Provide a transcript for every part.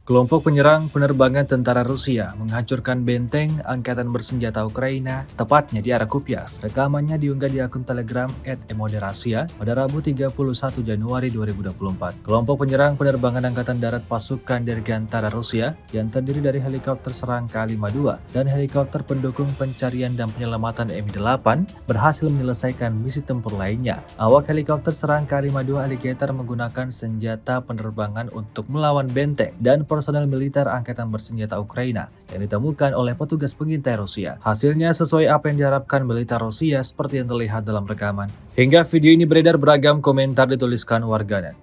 Kelompok penyerang penerbangan tentara Rusia menghancurkan benteng angkatan bersenjata Ukraina, tepatnya di arah Kupias. Rekamannya diunggah di akun Telegram @emoderasia pada Rabu 31 Januari 2024. Kelompok penyerang penerbangan angkatan darat pasukan dirgantara Rusia yang terdiri dari helikopter serang K-52 dan helikopter pendukung pencarian dan penyelamatan Mi-8 berhasil menyelesaikan misi tempur lainnya. Awak helikopter serang K-52 Alligator menggunakan senjata penerbangan untuk melawan benteng dan personel militer angkatan bersenjata Ukraina yang ditemukan oleh petugas pengintai Rusia. Hasilnya sesuai apa yang diharapkan militer Rusia seperti yang terlihat dalam rekaman. Hingga video ini beredar, beragam komentar dituliskan warganet.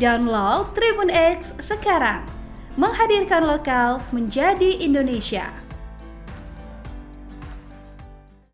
Download Tribun X sekarang, menghadirkan lokal menjadi Indonesia.